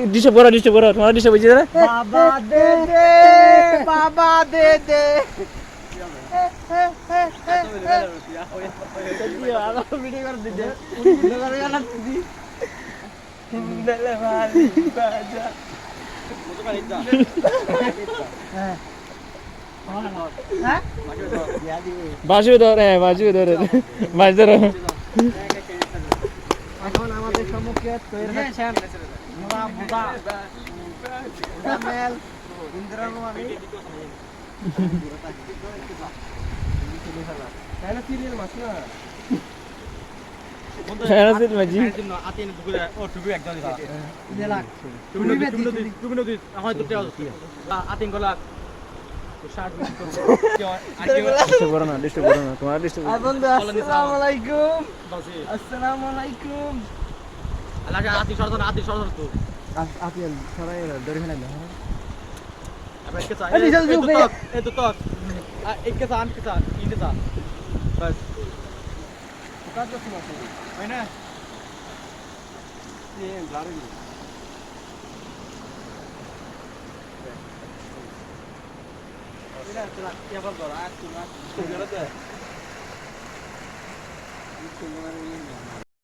disturb করো তোমার disturb হয়েছে না বাবা দে দে বাজু ধরে মাছ ধরো এখন আমাদের সম্মুখে তৈরি হচ্ছেন